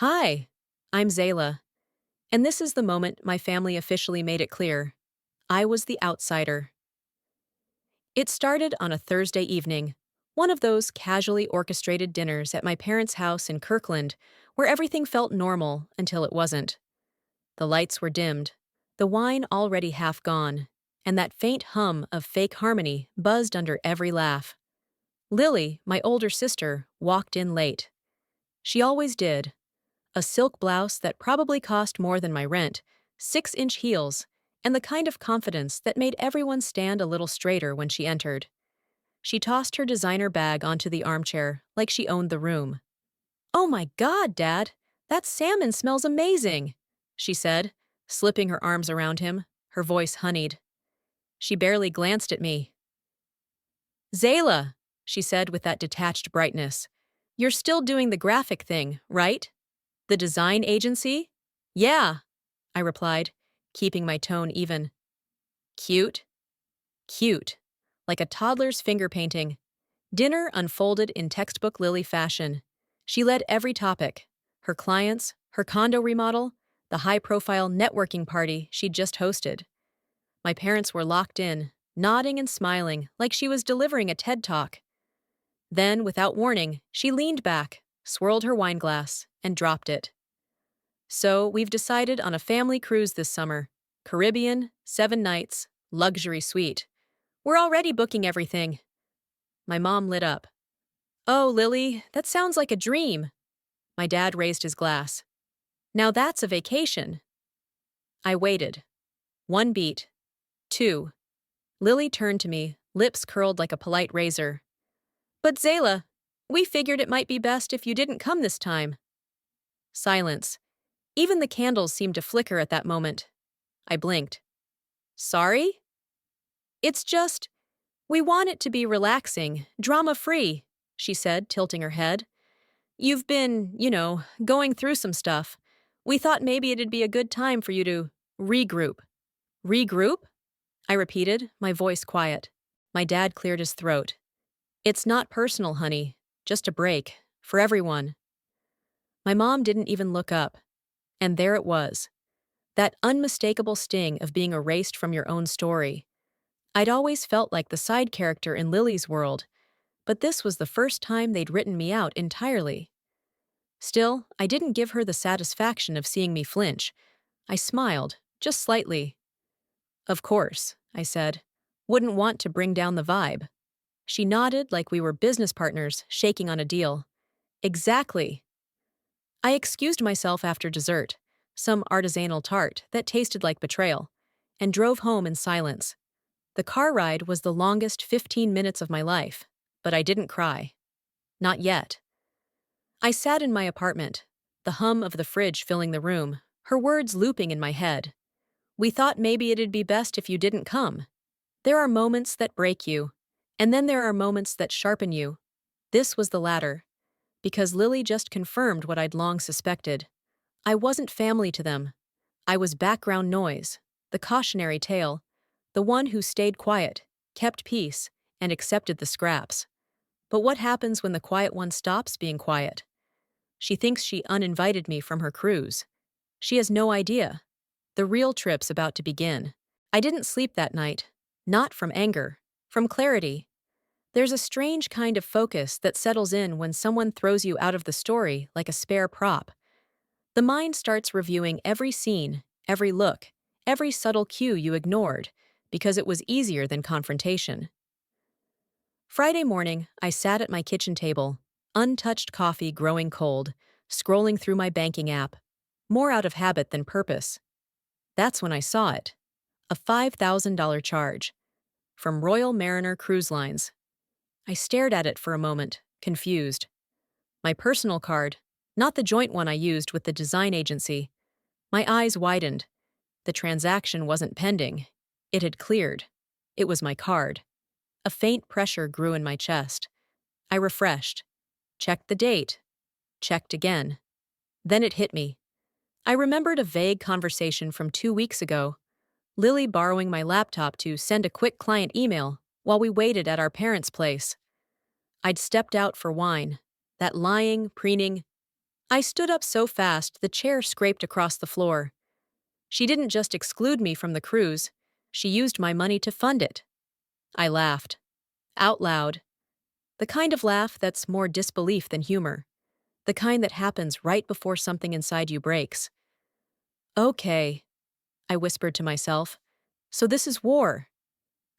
Hi, I'm Zayla, and this is the moment my family officially made it clear. I was the outsider. It started on a Thursday evening, one of those casually orchestrated dinners at my parents' house in Kirkland, where everything felt normal until it wasn't. The lights were dimmed, the wine already half gone, and that faint hum of fake harmony buzzed under every laugh. Lily, my older sister, walked in late. She always did. A silk blouse that probably cost more than my rent, 6-inch heels, and the kind of confidence that made everyone stand a little straighter when she entered. She tossed her designer bag onto the armchair like she owned the room. "Oh my God, Dad! That salmon smells amazing!" she said, slipping her arms around him, her voice honeyed. She barely glanced at me. "Zayla," she said with that detached brightness, "you're still doing the graphic thing, right? The design agency?" "Yeah," I replied, keeping my tone even. "Cute?" "Cute. Like a toddler's finger painting." Dinner unfolded in textbook Lily fashion. She led every topic: her clients, her condo remodel, the high-profile networking party she'd just hosted. My parents were locked in, nodding and smiling like she was delivering a TED Talk. Then, without warning, she leaned back, swirled her wine glass, and dropped it. "So, we've decided on a family cruise this summer. Caribbean, 7 nights, luxury suite. We're already booking everything." My mom lit up. "Oh, Lily, that sounds like a dream." My dad raised his glass. "Now that's a vacation." I waited. 1 beat. 2. Lily turned to me, lips curled like a polite razor. "But Zayla, we figured it might be best if you didn't come this time." Silence. Even the candles seemed to flicker at that moment. I blinked. "Sorry?" "It's just, we want it to be relaxing, drama-free," she said, tilting her head. "You've been, going through some stuff. We thought maybe it'd be a good time for you to regroup." "Regroup?" I repeated, my voice quiet. My dad cleared his throat. "It's not personal, honey. Just a break. For everyone." My mom didn't even look up. And there it was. That unmistakable sting of being erased from your own story. I'd always felt like the side character in Lily's world, but this was the first time they'd written me out entirely. Still, I didn't give her the satisfaction of seeing me flinch. I smiled, just slightly. "Of course," I said. "Wouldn't want to bring down the vibe." She nodded like we were business partners shaking on a deal. "Exactly." I excused myself after dessert, some artisanal tart that tasted like betrayal, and drove home in silence. The car ride was the longest 15 minutes of my life, but I didn't cry. Not yet. I sat in my apartment, the hum of the fridge filling the room, her words looping in my head. "We thought maybe it'd be best if you didn't come." There are moments that break you, and then there are moments that sharpen you. This was the latter, because Lily just confirmed what I'd long suspected. I wasn't family to them. I was background noise, the cautionary tale, the one who stayed quiet, kept peace, and accepted the scraps. But what happens when the quiet one stops being quiet? She thinks she uninvited me from her cruise. She has no idea. The real trip's about to begin. I didn't sleep that night. Not from anger. From clarity. There's a strange kind of focus that settles in when someone throws you out of the story like a spare prop. The mind starts reviewing every scene, every look, every subtle cue you ignored, because it was easier than confrontation. Friday morning, I sat at my kitchen table, untouched coffee growing cold, scrolling through my banking app, more out of habit than purpose. That's when I saw it. A $5,000 charge. From Royal Mariner Cruise Lines. I stared at it for a moment, confused. My personal card, not the joint one I used with the design agency. My eyes widened. The transaction wasn't pending. It had cleared. It was my card. A faint pressure grew in my chest. I refreshed. Checked the date. Checked again. Then it hit me. I remembered a vague conversation from 2 weeks ago. Lily borrowing my laptop to send a quick client email while we waited at our parents' place. I'd stepped out for wine. That lying, preening, I stood up so fast the chair scraped across the floor. She didn't just exclude me from the cruise, she used my money to fund it. I laughed. Out loud. The kind of laugh that's more disbelief than humor. The kind that happens right before something inside you breaks. Okay, I whispered to myself. So this is war.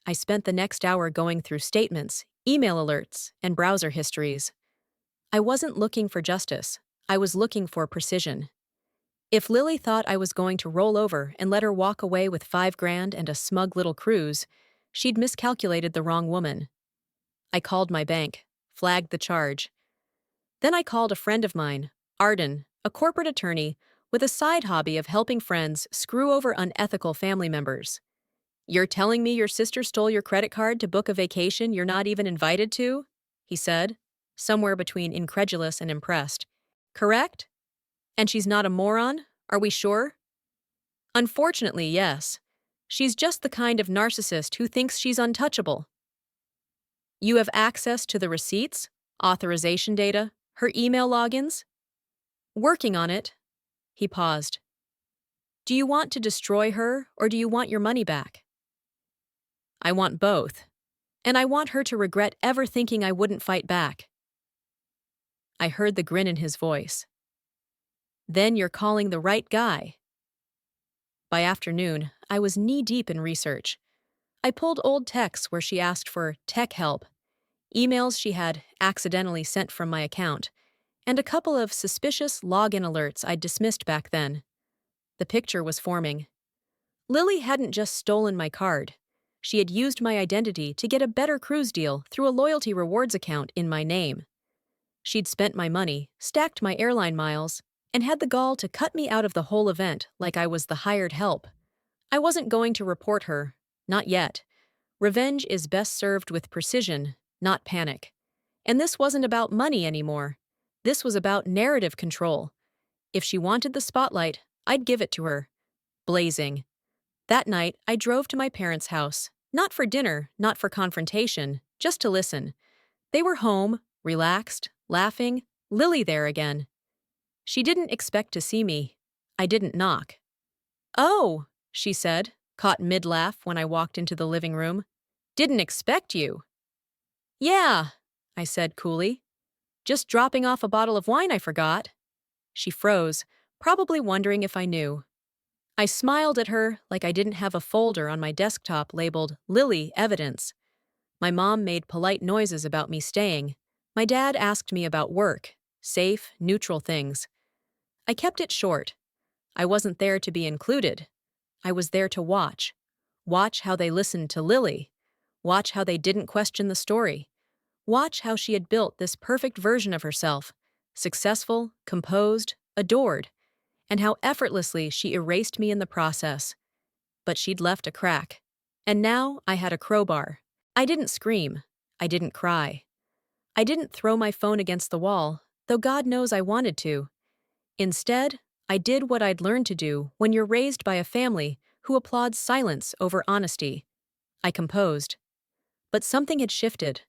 I spent the next hour going through statements, email alerts, and browser histories. I wasn't looking for justice. I was looking for precision. If Lily thought I was going to roll over and let her walk away with $5,000 and a smug little cruise, she'd miscalculated the wrong woman. I called my bank, flagged the charge. Then I called a friend of mine, Arden, a corporate attorney with a side hobby of helping friends screw over unethical family members. "You're telling me your sister stole your credit card to book a vacation you're not even invited to?" he said, somewhere between incredulous and impressed. "Correct? And she's not a moron? Are we sure?" "Unfortunately, yes. She's just the kind of narcissist who thinks she's untouchable." "You have access to the receipts, authorization data, her email logins?" "Working on it." He paused. "Do you want to destroy her, or do you want your money back?" "I want both. And I want her to regret ever thinking I wouldn't fight back." I heard the grin in his voice. "Then you're calling the right guy." By afternoon, I was knee-deep in research. I pulled old texts where she asked for tech help, emails she had accidentally sent from my account, and a couple of suspicious login alerts I'd dismissed back then. The picture was forming. Lily hadn't just stolen my card. She had used my identity to get a better cruise deal through a loyalty rewards account in my name. She'd spent my money, stacked my airline miles, and had the gall to cut me out of the whole event like I was the hired help. I wasn't going to report her. Not yet. Revenge is best served with precision, not panic. And this wasn't about money anymore. This was about narrative control. If she wanted the spotlight, I'd give it to her. Blazing. That night, I drove to my parents' house. Not for dinner, not for confrontation, just to listen. They were home, relaxed, laughing, Lily there again. She didn't expect to see me. I didn't knock. "Oh," she said, caught mid-laugh when I walked into the living room. "Didn't expect you." "Yeah," I said coolly. "Just dropping off a bottle of wine I forgot." She froze, probably wondering if I knew. I smiled at her like I didn't have a folder on my desktop labeled Lily Evidence. My mom made polite noises about me staying. My dad asked me about work, safe, neutral things. I kept it short. I wasn't there to be included. I was there to watch. Watch how they listened to Lily. Watch how they didn't question the story. Watch how she had built this perfect version of herself, successful, composed, adored, and how effortlessly she erased me in the process. But she'd left a crack. And now I had a crowbar. I didn't scream. I didn't cry. I didn't throw my phone against the wall, though God knows I wanted to. Instead, I did what I'd learned to do when you're raised by a family who applauds silence over honesty. I composed. But something had shifted.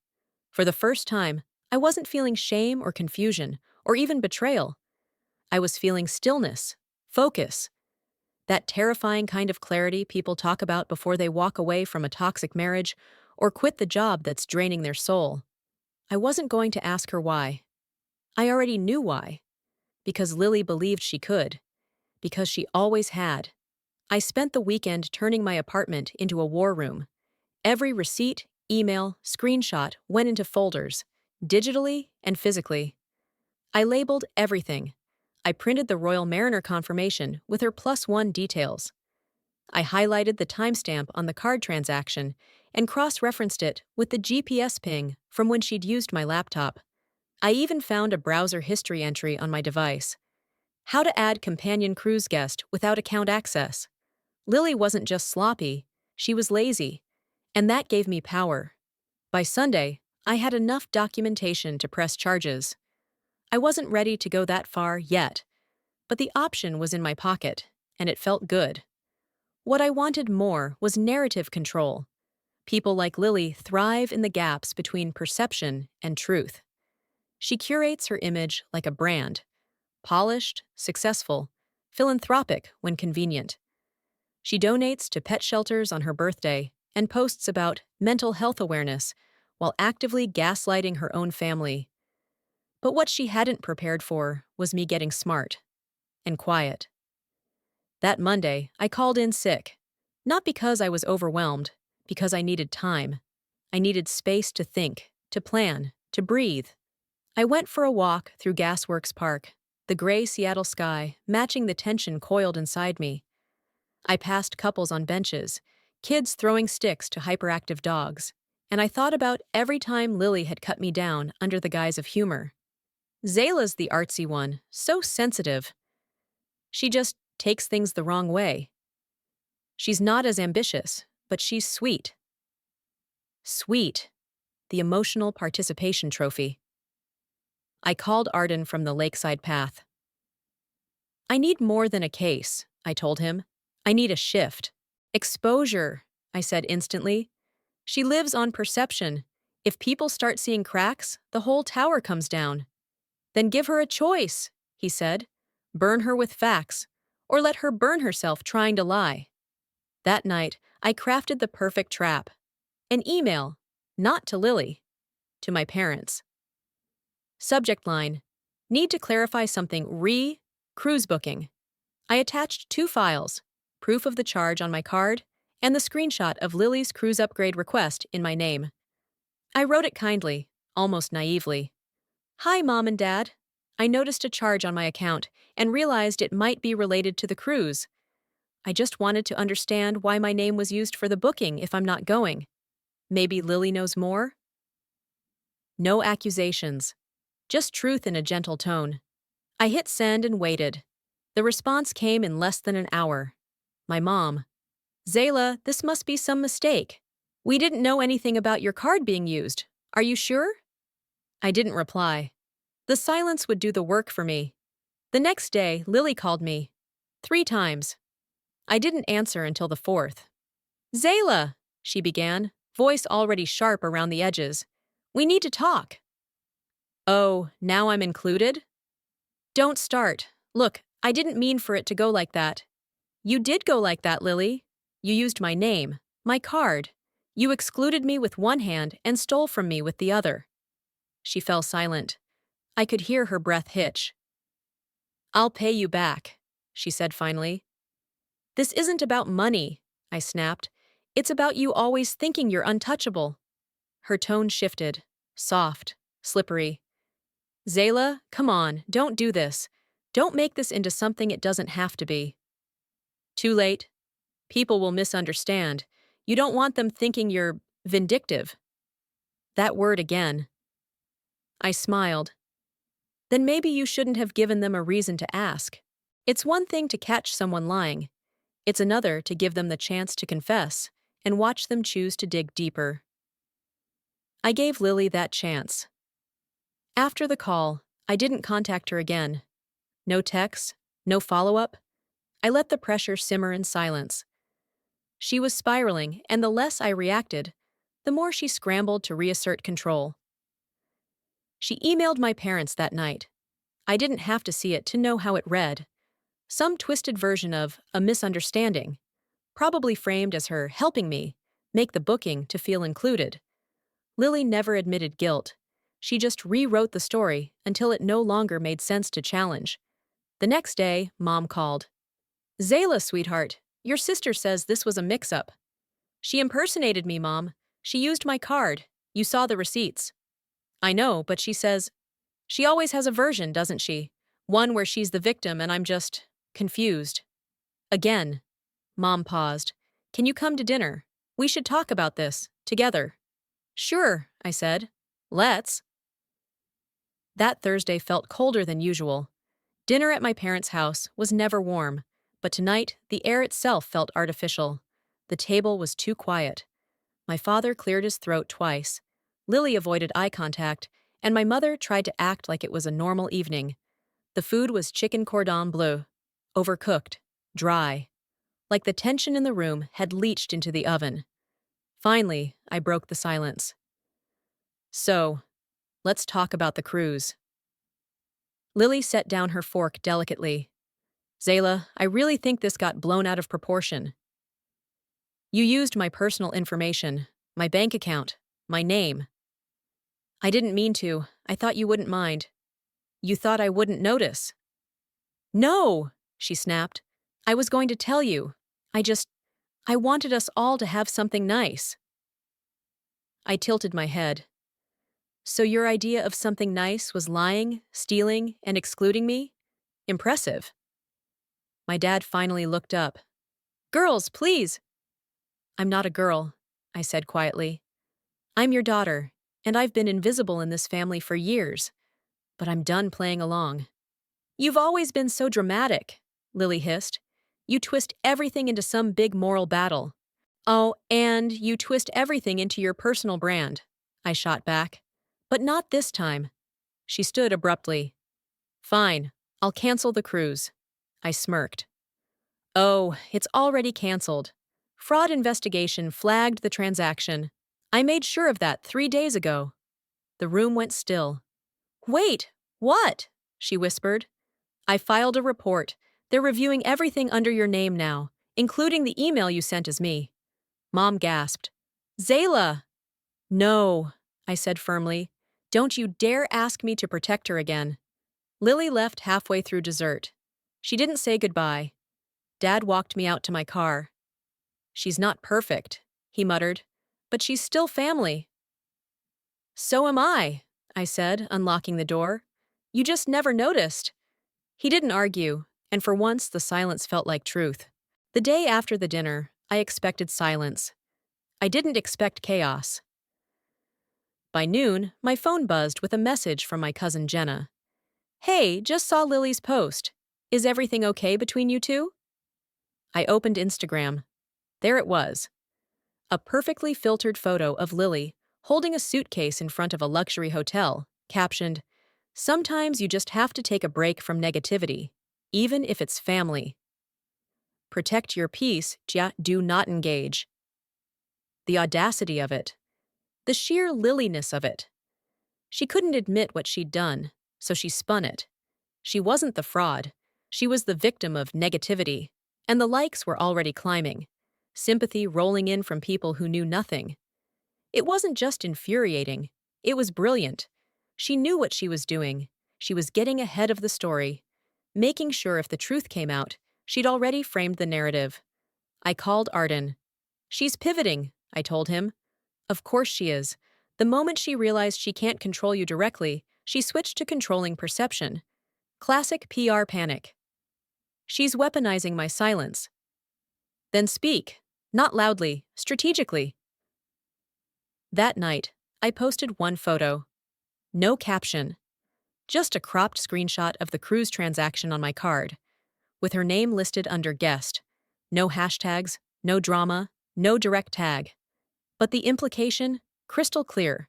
For the first time, I wasn't feeling shame or confusion, or even betrayal. I was feeling stillness, focus. That terrifying kind of clarity people talk about before they walk away from a toxic marriage or quit the job that's draining their soul. I wasn't going to ask her why. I already knew why. Because Lily believed she could. Because she always had. I spent the weekend turning my apartment into a war room. Every receipt, email, screenshot went into folders, digitally and physically. I labeled everything. I printed the Royal Mariner confirmation with her +1 details. I highlighted the timestamp on the card transaction and cross-referenced it with the GPS ping from when she'd used my laptop. I even found a browser history entry on my device. How to add companion cruise guest without account access. Lily wasn't just sloppy, she was lazy. And that gave me power. By Sunday, I had enough documentation to press charges. I wasn't ready to go that far yet, but the option was in my pocket, and it felt good. What I wanted more was narrative control. People like Lily thrive in the gaps between perception and truth. She curates her image like a brand. polished, successful, philanthropic when convenient. She donates to pet shelters on her birthday and posts about mental health awareness while actively gaslighting her own family. But what she hadn't prepared for was me getting smart and quiet. That Monday, I called in sick. Not because I was overwhelmed, because I needed time. I needed space to think, to plan, to breathe. I went for a walk through Gasworks Park, the gray Seattle sky matching the tension coiled inside me. I passed couples on benches, kids throwing sticks to hyperactive dogs, and I thought about every time Lily had cut me down under the guise of humor. Zayla's the artsy one, so sensitive. She just takes things the wrong way. She's not as ambitious, but she's sweet. Sweet, the emotional participation trophy. I called Arden from the lakeside path. I need more than a case, I told him. I need a shift. Exposure, I said instantly. She lives on perception. If people start seeing cracks, the whole tower comes down. Then give her a choice, he said. Burn her with facts, or let her burn herself trying to lie. That night, I crafted the perfect trap. An email, not to Lily, to my parents. Subject line, need to clarify something cruise booking. I attached 2 files, proof of the charge on my card and the screenshot of Lily's cruise upgrade request in my name. I wrote it kindly, almost naively. Hi, Mom and Dad. I noticed a charge on my account and realized it might be related to the cruise. I just wanted to understand why my name was used for the booking if I'm not going. Maybe Lily knows more? No accusations. Just truth in a gentle tone. I hit send and waited. The response came in less than an hour. My mom. Zayla, this must be some mistake. We didn't know anything about your card being used. Are you sure? I didn't reply. The silence would do the work for me. The next day, Lily called me. 3 times. I didn't answer until the 4th. Zayla, she began, voice already sharp around the edges. We need to talk. Oh, now I'm included? Don't start. Look, I didn't mean for it to go like that. You did go like that, Lily. You used my name, my card. You excluded me with one hand and stole from me with the other. She fell silent. I could hear her breath hitch. I'll pay you back, she said finally. This isn't about money, I snapped. It's about you always thinking you're untouchable. Her tone shifted, soft, slippery. Zayla, come on, don't do this. Don't make this into something it doesn't have to be. Too late. People will misunderstand. You don't want them thinking you're vindictive. That word again. I smiled. Then maybe you shouldn't have given them a reason to ask. It's one thing to catch someone lying. It's another to give them the chance to confess and watch them choose to dig deeper. I gave Lily that chance. After the call, I didn't contact her again. No texts, no follow-up. I let the pressure simmer in silence. She was spiraling, and the less I reacted, the more she scrambled to reassert control. She emailed my parents that night. I didn't have to see it to know how it read. Some twisted version of a misunderstanding, probably framed as her helping me make the booking to feel included. Lily never admitted guilt. She just rewrote the story until it no longer made sense to challenge. The next day, Mom called. Zayla, sweetheart, your sister says this was a mix-up. She impersonated me, Mom. She used my card. You saw the receipts. I know, but she says, she always has a version, doesn't she? One where she's the victim and I'm just confused. Again. Mom paused. Can you come to dinner? We should talk about this, together. Sure, I said. Let's. That Thursday felt colder than usual. Dinner at my parents' house was never warm, but tonight the air itself felt artificial. The table was too quiet. My father cleared his throat twice. Lily avoided eye contact, and my mother tried to act like it was a normal evening. The food was chicken cordon bleu, overcooked, dry, like the tension in the room had leached into the oven. Finally, I broke the silence. So, let's talk about the cruise. Lily set down her fork delicately. Zayla, I really think this got blown out of proportion. You used my personal information, my bank account, my name. I didn't mean to. I thought you wouldn't mind. You thought I wouldn't notice. No, she snapped. I was going to tell you. I wanted us all to have something nice. I tilted my head. So your idea of something nice was lying, stealing, and excluding me? Impressive. My dad finally looked up. Girls, please! I'm not a girl, I said quietly. I'm your daughter, and I've been invisible in this family for years, but I'm done playing along. You've always been so dramatic, Lily hissed. You twist everything into some big moral battle. Oh, and you twist everything into your personal brand, I shot back. But not this time. She stood abruptly. Fine, I'll cancel the cruise. I smirked. Oh, it's already canceled. Fraud investigation flagged the transaction. I made sure of that 3 days ago. The room went still. Wait, what? She whispered. I filed a report. They're reviewing everything under your name now, including the email you sent as me. Mom gasped. Zayla! No, I said firmly. Don't you dare ask me to protect her again. Lily left halfway through dessert. She didn't say goodbye. Dad walked me out to my car. She's not perfect, he muttered, but she's still family. So am I said, unlocking the door. You just never noticed. He didn't argue, and for once the silence felt like truth. The day after the dinner, I expected silence. I didn't expect chaos. By noon, my phone buzzed with a message from my cousin Jenna. Hey, just saw Lily's post. Is everything okay between you two? I opened Instagram. There it was. A perfectly filtered photo of Lily holding a suitcase in front of a luxury hotel, captioned, Sometimes you just have to take a break from negativity, even if it's family. Protect your peace, do not engage. The audacity of it. The sheer Lilyness of it. She couldn't admit what she'd done, so she spun it. She wasn't the fraud. She was the victim of negativity, and the likes were already climbing. Sympathy rolling in from people who knew nothing. It wasn't just infuriating. It was brilliant. She knew what she was doing. She was getting ahead of the story. Making sure if the truth came out, she'd already framed the narrative. I called Arden. She's pivoting, I told him. Of course she is. The moment she realized she can't control you directly, she switched to controlling perception. Classic PR panic. She's weaponizing my silence. Then speak. Not loudly, strategically. That night, I posted one photo. No caption. Just a cropped screenshot of the cruise transaction on my card, with her name listed under guest. No hashtags, no drama, no direct tag. But the implication, crystal clear.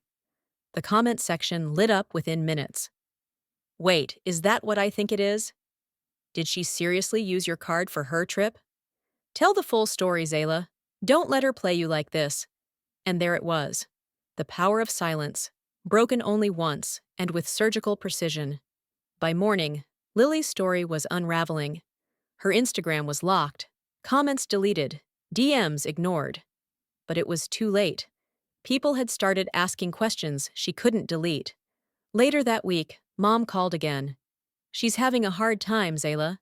The comment section lit up within minutes. Wait, is that what I think it is? Did she seriously use your card for her trip? Tell the full story, Zayla. Don't let her play you like this. And there it was. The power of silence, broken only once, and with surgical precision. By morning, Lily's story was unraveling. Her Instagram was locked, comments deleted, DMs ignored. But it was too late. People had started asking questions she couldn't delete. Later that week, Mom called again. She's having a hard time, Zayla.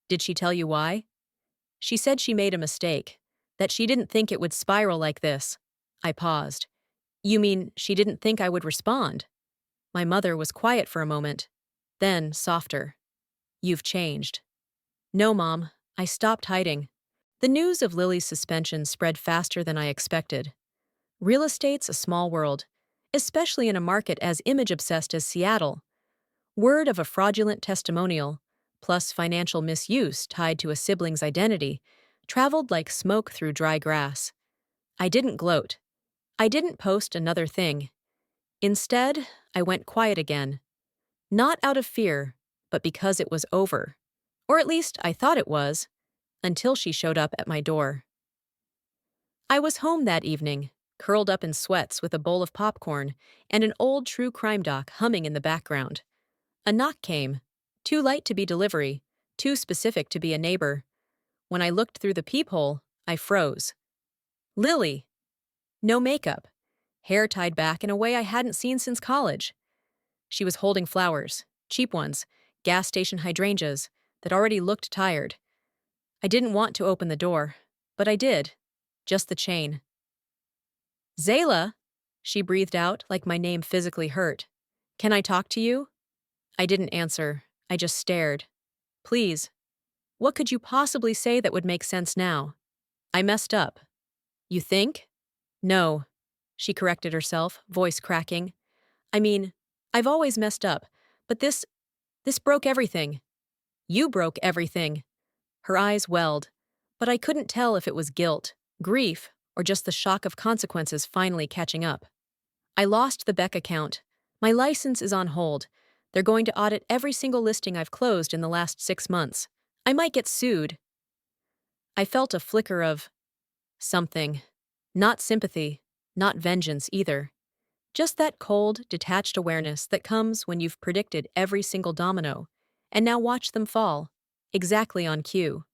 Did she tell you why? She said she made a mistake, that she didn't think it would spiral like this. I paused. You mean she didn't think I would respond? My mother was quiet for a moment, then softer. You've changed. No, Mom, I stopped hiding. The news of Lily's suspension spread faster than I expected. Real estate's a small world, especially in a market as image-obsessed as Seattle. Word of a fraudulent testimonial, plus financial misuse tied to a sibling's identity, traveled like smoke through dry grass. I didn't gloat. I didn't post another thing. Instead, I went quiet again. Not out of fear, but because it was over. Or at least I thought it was, until she showed up at my door. I was home that evening, curled up in sweats with a bowl of popcorn and an old true crime doc humming in the background. A knock came, Too light to be delivery, too specific to be a neighbor. When I looked through the peephole, I froze. Lily! No makeup. Hair tied back in a way I hadn't seen since college. She was holding flowers, cheap ones, gas station hydrangeas, that already looked tired. I didn't want to open the door, but I did. Just the chain. Zayla! She breathed out like my name physically hurt. Can I talk to you? I didn't answer. I just stared. Please. What could you possibly say that would make sense now? I messed up. You think? No. She corrected herself, voice cracking. I mean, I've always messed up, but this broke everything. You broke everything. Her eyes welled, but I couldn't tell if it was guilt, grief, or just the shock of consequences finally catching up. I lost the Beck account. My license is on hold. They're going to audit every single listing I've closed in the last 6 months. I might get sued. I felt a flicker of something. Not sympathy, not vengeance either. Just that cold, detached awareness that comes when you've predicted every single domino, and now watch them fall, exactly on cue.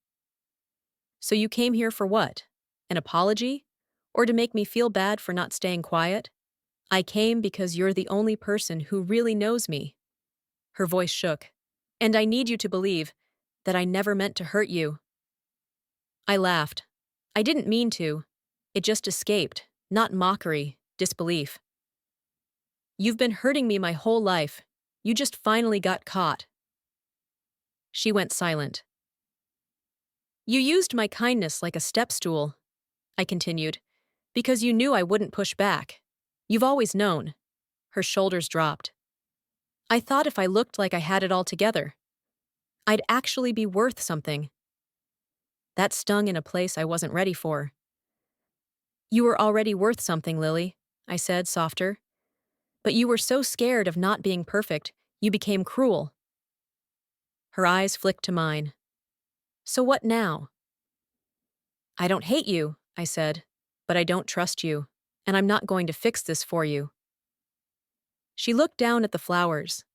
So you came here for what? An apology? Or to make me feel bad for not staying quiet? I came because you're the only person who really knows me. Her voice shook. And I need you to believe that I never meant to hurt you. I laughed. I didn't mean to. It just escaped, not mockery, disbelief. You've been hurting me my whole life. You just finally got caught. She went silent. You used my kindness like a step stool, I continued, because you knew I wouldn't push back. You've always known. Her shoulders dropped. I thought if I looked like I had it all together, I'd actually be worth something. That stung in a place I wasn't ready for. You were already worth something, Lily, I said, softer. But you were so scared of not being perfect, you became cruel. Her eyes flicked to mine. So what now? I don't hate you, I said, but I don't trust you, and I'm not going to fix this for you. She looked down at the flowers.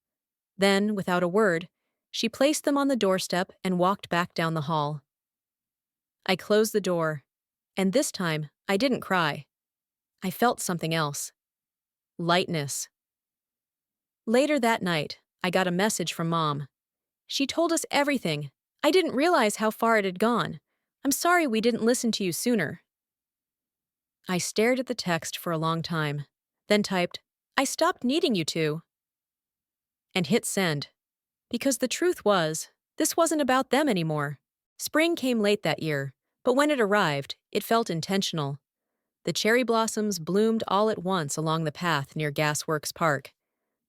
Then, without a word, she placed them on the doorstep and walked back down the hall. I closed the door, and this time I didn't cry. I felt something else. Lightness. Later that night, I got a message from Mom. She told us everything. I didn't realize how far it had gone. I'm sorry we didn't listen to you sooner. I stared at the text for a long time, then typed, I stopped needing you to, and hit send. Because the truth was, this wasn't about them anymore. Spring came late that year, but when it arrived, it felt intentional. The cherry blossoms bloomed all at once along the path near Gasworks Park,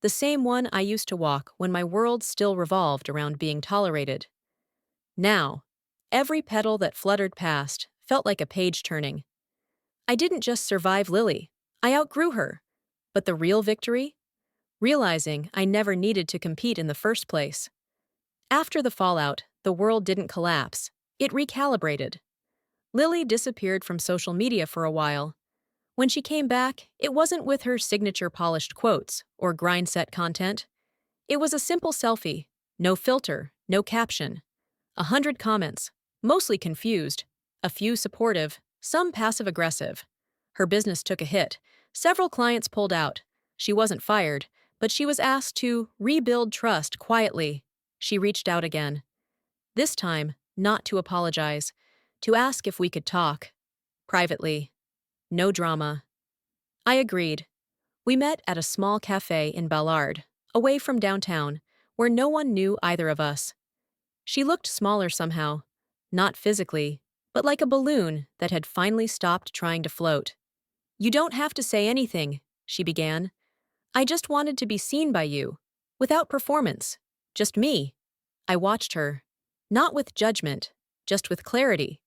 the same one I used to walk when my world still revolved around being tolerated. Now, every petal that fluttered past felt like a page turning. I didn't just survive Lily, I outgrew her. But the real victory? Realizing I never needed to compete in the first place. After the fallout, the world didn't collapse, it recalibrated. Lily disappeared from social media for a while. When she came back, it wasn't with her signature polished quotes or grind-set content. It was a simple selfie, no filter, no caption. 100 comments, mostly confused, a few supportive, some passive-aggressive. Her business took a hit. Several clients pulled out. She wasn't fired, but she was asked to rebuild trust quietly. She reached out again. This time, not to apologize, to ask if we could talk. Privately. No drama. I agreed. We met at a small cafe in Ballard, away from downtown, where no one knew either of us. She looked smaller somehow, not physically, but like a balloon that had finally stopped trying to float. You don't have to say anything, she began. I just wanted to be seen by you, without performance, just me. I watched her, not with judgment, just with clarity.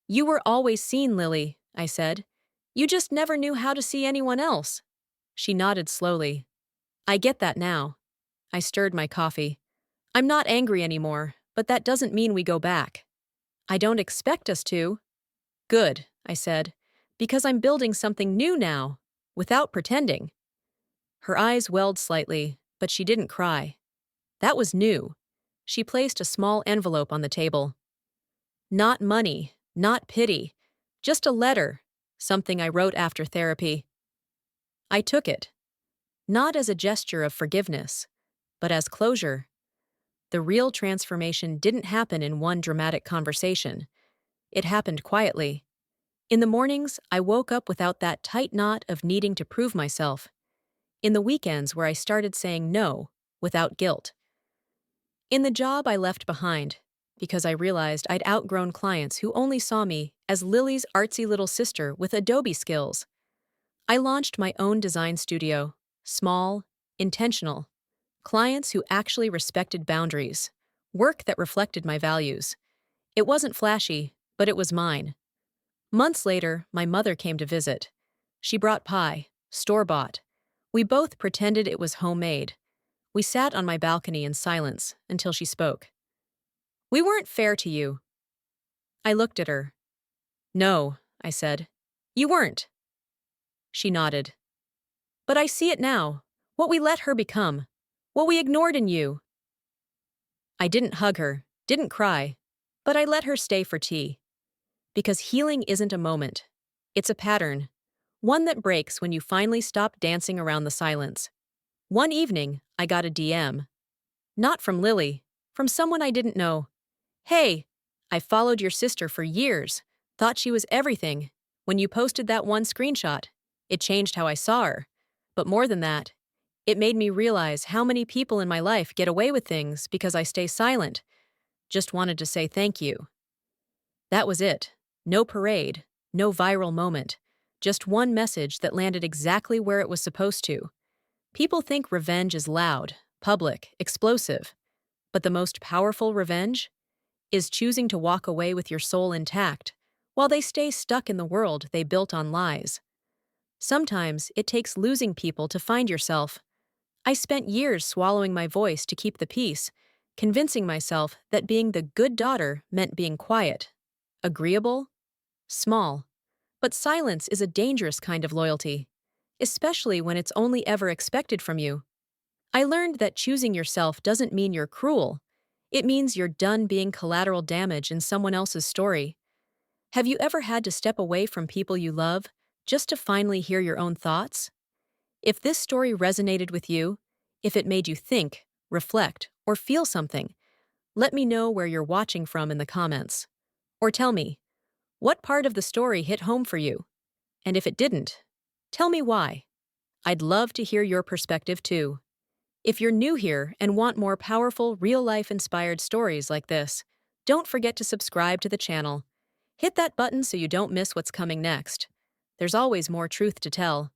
You were always seen, Lily, I said. You just never knew how to see anyone else. She nodded slowly. I get that now. I stirred my coffee. I'm not angry anymore, but that doesn't mean we go back. I don't expect us to. Good, I said, because I'm building something new now, without pretending. Her eyes welled slightly, but she didn't cry. That was new. She placed a small envelope on the table. Not money, not pity, just a letter, something I wrote after therapy. I took it, not as a gesture of forgiveness, but as closure. The real transformation didn't happen in one dramatic conversation. It happened quietly. In the mornings, I woke up without that tight knot of needing to prove myself. In the weekends, where I started saying no without guilt. In the job I left behind, because I realized I'd outgrown clients who only saw me as Lily's artsy little sister with Adobe skills. I launched my own design studio, small, intentional, clients who actually respected boundaries, work that reflected my values. It wasn't flashy, but it was mine. Months later, my mother came to visit. She brought pie, store-bought. We both pretended it was homemade. We sat on my balcony in silence until she spoke. "We weren't fair to you." I looked at her. "No," I said. "You weren't." She nodded. "But I see it now. What we let her become. What we ignored in you." I didn't hug her, didn't cry, but I let her stay for tea. Because healing isn't a moment. It's a pattern. One that breaks when you finally stop dancing around the silence. One evening, I got a DM. Not from Lily, from someone I didn't know. "Hey, I followed your sister for years, thought she was everything. When you posted that one screenshot, it changed how I saw her. But more than that, it made me realize how many people in my life get away with things because I stay silent. Just wanted to say thank you." That was it. No parade, no viral moment. Just one message that landed exactly where it was supposed to. People think revenge is loud, public, explosive. But the most powerful revenge is choosing to walk away with your soul intact, while they stay stuck in the world they built on lies. Sometimes it takes losing people to find yourself. I spent years swallowing my voice to keep the peace, convincing myself that being the good daughter meant being quiet, agreeable, small. But silence is a dangerous kind of loyalty, especially when it's only ever expected from you. I learned that choosing yourself doesn't mean you're cruel. It means you're done being collateral damage in someone else's story. Have you ever had to step away from people you love just to finally hear your own thoughts? If this story resonated with you, if it made you think, reflect, or feel something, let me know where you're watching from in the comments. Or tell me, what part of the story hit home for you? And if it didn't, tell me why. I'd love to hear your perspective too. If you're new here and want more powerful, real-life inspired stories like this, don't forget to subscribe to the channel. Hit that button so you don't miss what's coming next. There's always more truth to tell.